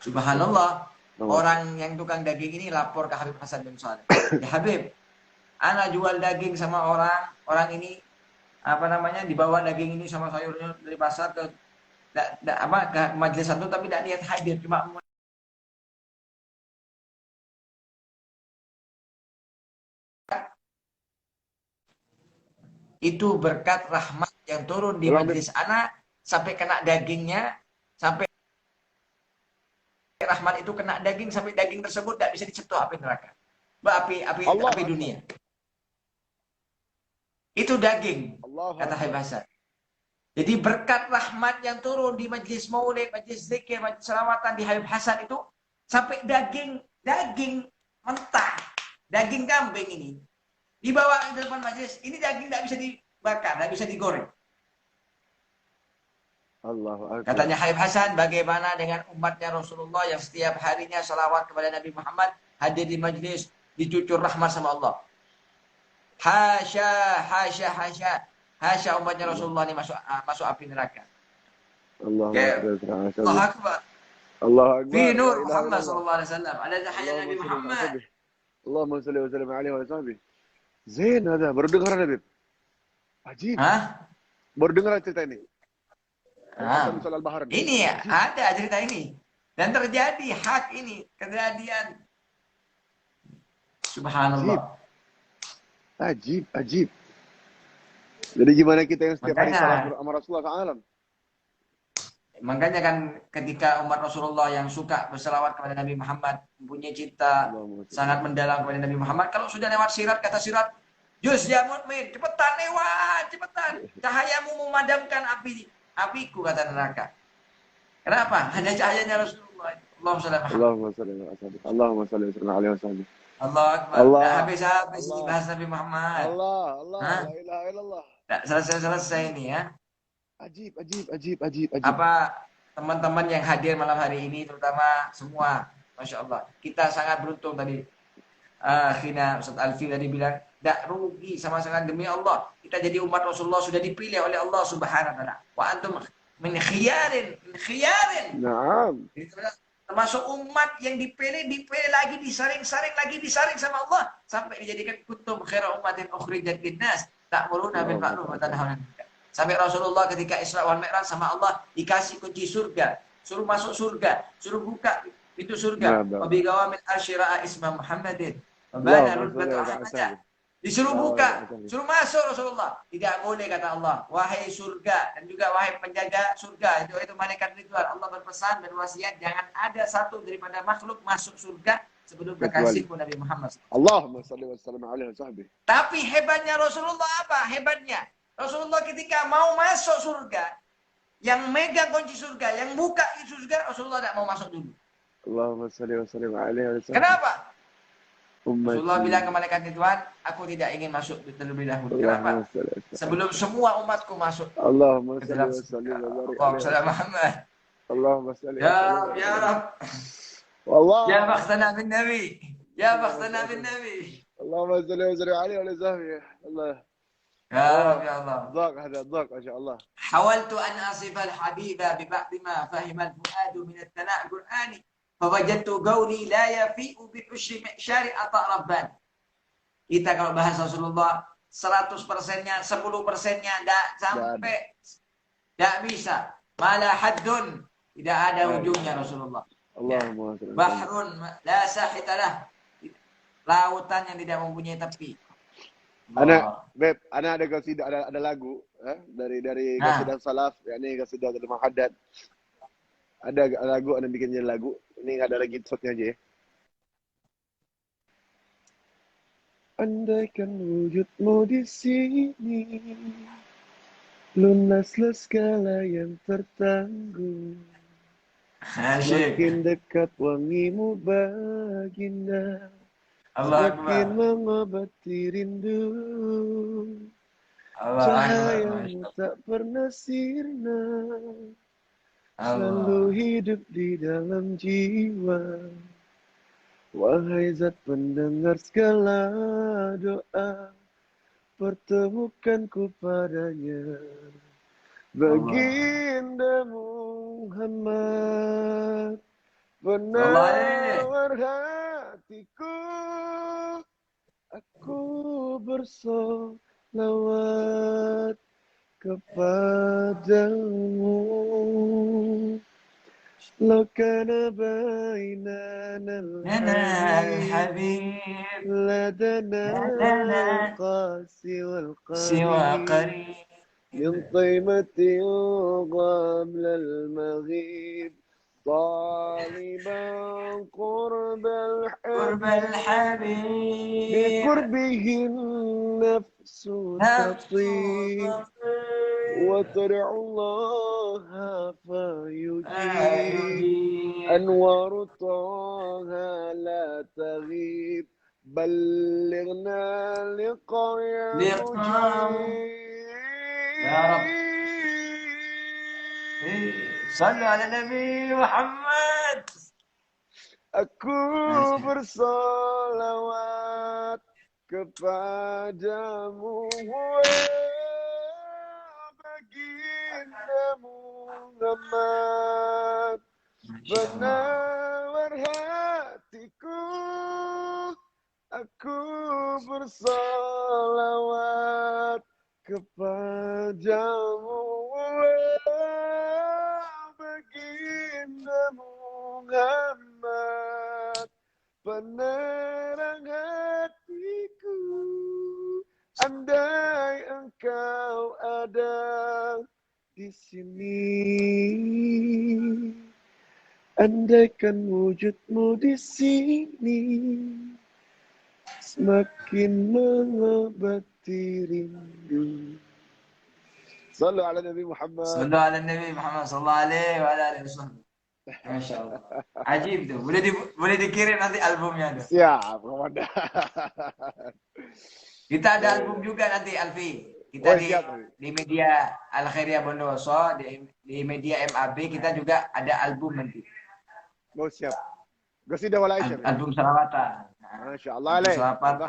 Subhanallah, orang yang tukang daging ini lapor ke Habib Hasan bin Saleh. Ya Habib, ana jual daging sama orang ini, dibawa daging ini sama sayurnya dari pasar ke majelis satu, tapi tidak niat hadir, cuma itu berkat rahmat yang turun di majelis anak sampai kena dagingnya, sampai rahmat itu kena daging sampai daging tersebut tidak bisa dicetuh api neraka, api dunia. Itu daging, kata Habib Hasan. Jadi berkat rahmat yang turun di majelis maulid, majelis zikir, majelis selawatan di Habib Hasan itu sampai daging mentah, daging kambing ini dibawa ke depan majelis, ini daging tidak bisa dibakar, tidak bisa digoreng. Katanya Habib Hasan, bagaimana dengan umatnya Rasulullah yang setiap harinya salawat kepada Nabi Muhammad, hadir di majelis, dicucur rahmat sama Allah. Hasya, hasya, hasya. Hasya umatnya Rasulullah ini masuk api neraka. Allahumma Ya, salli ala Allah Nabi. Akbar. Allah Fi Akbar, la nur ilaha Muhammad illallah. sallallahu alaihi wasallam. Ada cahaya Nabi Allahumma salli ala Muhammad. Nabi. Allahumma salli wa sallim alaihi wa sallam. Zain ada, baru dengar ada, Bib. Ajib. Hah? Baru dengar cerita ini. Ah. Al-Hasan Misal Al-Bahar. Ini ya, ada cerita ini. Dan terjadi hak ini, kejadian. Subhanallah. Ajib, ajib. Jadi gimana kita yang setiap hari Makanya- salat sama Rasulullah SAW? Makanya kan ketika umat Rasulullah yang suka berselawat kepada Nabi Muhammad, mempunyai cinta sangat mendalam kepada Nabi Muhammad, kalau sudah lewat sirat, kata sirat, Jus ya mukmin, cepetan lewat, cepetan. Cahayamu memadamkan apiku, kata neraka. Kenapa? Hanya cahayanya Rasulullah. Allahumma salli ala Nabi. Allahumma salli wa sallim alaihi wa sallam. Allah Akbar. Allah. Nggak habis-habis Allah. dibahas Nabi Muhammad. Allah, Hah? la ilaha illallah. Nggak selesai-selesai ini ya. Ajib, ajib, ajib, ajib, ajib. Apa teman-teman yang hadir malam hari ini, terutama semua, Masya Allah. Kita sangat beruntung tadi. Akhirnya Ustaz Alfi tadi bilang, tidak rugi sama sekali demi Allah. Kita jadi umat Rasulullah sudah dipilih oleh Allah Subhanahu wa taala. Wa antum min khiyarin. Naam. Termasuk umat yang dipilih lagi, disaring sama Allah sampai dijadikan kuntum khairu ummatin ukhrijat linnas ta'muruna bil ma'ruf wa tanhauna 'anil munkar. Sampai Rasulullah ketika Isra wal Mi'raj sama Allah dikasih kunci surga, suruh masuk surga, suruh buka pintu surga. Wa bi gawamil asyira'a isma Muhammadin. Wa bana rutbatu Ahmad. Disuruh buka, suruh masuk Rasulullah. Tidak boleh kata Allah. Wahai surga dan juga wahai penjaga surga, itu malaikat Ridwan. Allah berpesan dan wasiat jangan ada satu daripada makhluk masuk surga sebelum kekasihku Nabi Muhammad. Allahumma salli wa sallim alaihi wa sallam. Tapi hebatnya Rasulullah apa? Hebatnya Rasulullah ketika mau masuk surga, yang megang kunci surga, yang buka surga, Rasulullah tidak mau masuk dulu. Allahumma salli wa sallim alaihi wa sallam. Kenapa? Rasulullah bilang ke malaikat Ridwan, aku tidak ingin masuk terlebih dahulu. Kenapa? Sebelum semua umatku masuk. Allahumma salli wa sallim wa barik alaihi. Muhammad. Allahumma salli Ya Rab, ya Rab. والله Ya bakhtana bin Nabi. Ya bakhtana bin Nabi. اللهم صل وسلم عليه وعلى صحبه الله. Ya Rab, ya Allah. ضاق هذا ضاق ما شاء الله. حاولت أن أصف الحبيب ببعض ما فهم الفؤاد من الثناء القرآني فوجدت قولي لا يفيء بحشر معشار عطاء ربان. Kita kalau bahas Rasulullah 100%-nya, 10%-nya tidak sampai, tidak bisa. Malah haddun, tidak ada ujungnya Rasulullah. Allahumma salli. Bahrun la sahitalah, lautan yang tidak mempunyai tepi. Beb, ada kasidah, ada lagu dari kasidah salaf, yakni kasidah dari Muhaddad. Ada lagu, ada bikin jadi lagu. Ini ada lagi shotnya aja ya. Andaikan wujudmu di sini, lunaslah segala yang tertanggung. Makin dekat wangimu baginda, makin mengobati rindu. Cahayamu tak pernah sirna, selalu hidup di dalam jiwa. Wahai zat pendengar segala doa, pertemukanku padanya. Baginda Muhammad, penawar hatiku, aku bersolawat kepadamu. Lau kana bainana al-habib ladana al-qasi wal-qarib min qimatin qabla al-maghib طالبا قرب الحبيب بقربه النفس تطيب وتدعو الله فيجيب أنوار طه لا تغيب بلغنا لقاء يا مجيب يا رب صلوا على النبي محمد. Aku bersolawat kepadamu baginda Muhammad, Masya Allah. penawar hatiku, aku bersolawat kepadamu baginda Muhammad, penerang hatiku. Andai engkau ada di sini, andaikan wujudmu di sini, semakin mengobati rindu. Sallu ala Nabi Muhammad. Sallu ala Nabi Muhammad sallallahu alaihi wa ala alihi wasallam. Masya Allah. Ajib tuh. Boleh dikirim nanti albumnya tuh. Siap, komandan. Kita ada album juga nanti, Alfi. Kita Oh, siap. di media Al Khairiyah Bondowoso, di media MAB kita juga ada album nanti. Oh, siap. Qasidah wal Aisyah. Album salawatan. Masya Allah alaih.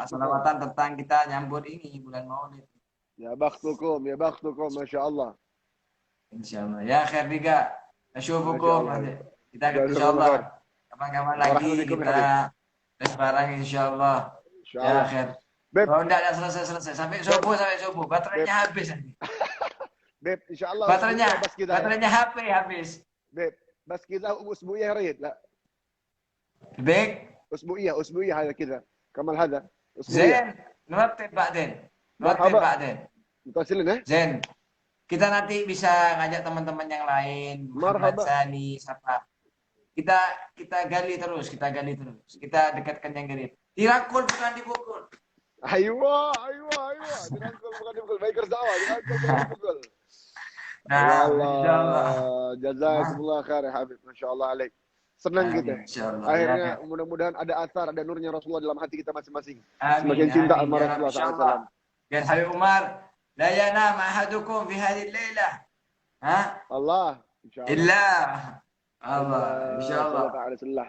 Salawatan tentang kita nyambut ini bulan Maulid. Ya bakhtukum, Masya Allah. Insyaallah. Ya khair juga. Asyufukum. Masya Kita Jazakumullah insyaallah khair. kapan-kapan lagi Warahmatullahi kita les barang insyaallah. Insya Ya Allah. khair. Beb, Kalau enggak ada selesai sampai subuh, baterainya habis nanti. Beb, insya Allah. Baterainya HP habis. Beb, bas kita usbu'iyah rayid. La, Baik. usbu'iyah hada kita. Kamal hada. Zain, نرتب بعدين. Marhaba. بعدين. Mutasilin eh? Zain. Kita nanti bisa ngajak teman-teman yang lain, Muhammad Marhaba. Sani, siapa. Kita gali terus. Kita dekatkan yang garib. Dirangkul bukan dipukul. Aywa. Dirangkul bukan dipukul. Baikers dakwah, dirangkul bukan dipukul. Nah, Allah. insyaallah. Jazakumullah khair ya Habib. Masya Allah alaik. Senang kita. Insyaallah. Akhirnya mudah-mudahan ada athar, ada nurnya Rasulullah dalam hati kita masing-masing. Amin. Semakin cinta sama Ya Rabbi, Rasulullah insyaallah. SAW. Dan Habib Umar, la yanam ahadukum fi hadhihi al-lailah. Ha? Allah. InsyaAllah. Illa Allah. Insyaallah. Masya Allah.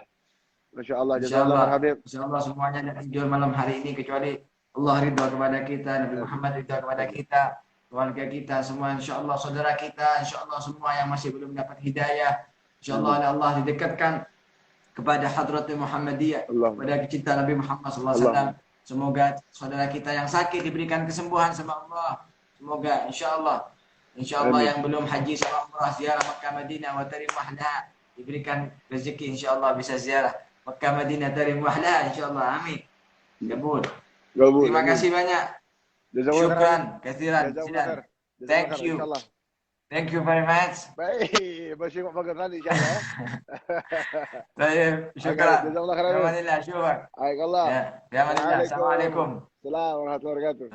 Insyaallah. Jazakallah Habib. Insyaallah semuanya akan enjoy malam hari ini kecuali Allah ridha kepada kita, Nabi Muhammad ridha kepada kita, keluarga kita semua, insyaallah saudara kita, insyaallah semua yang masih belum dapat hidayah, insyaallah oleh Allah didekatkan kepada Hadratul Muhammadiyah, Allah. kepada cinta Nabi Muhammad SAW. Semoga saudara kita yang sakit diberikan kesembuhan sama Allah. Semoga insyaallah Amin. yang belum haji sama umrah ziarah Makkah Madinah wa tarimahlah diberikan rezeki insyaallah bisa ziarah Makkah Madinah tarimahlah insyaallah. Amin. Kabul. Terima kasih banyak. Syukran kasiran. Thank you. Thank you very much. Baik, bersyukur bagian insyaallah. Baik, syukran. Jazakallah khairan. Alhamdulillah, syukran. Baik Allah. Ya, alhamdulillah. Assalamualaikum. Assalamualaikum warahmatullahi wabarakatuh.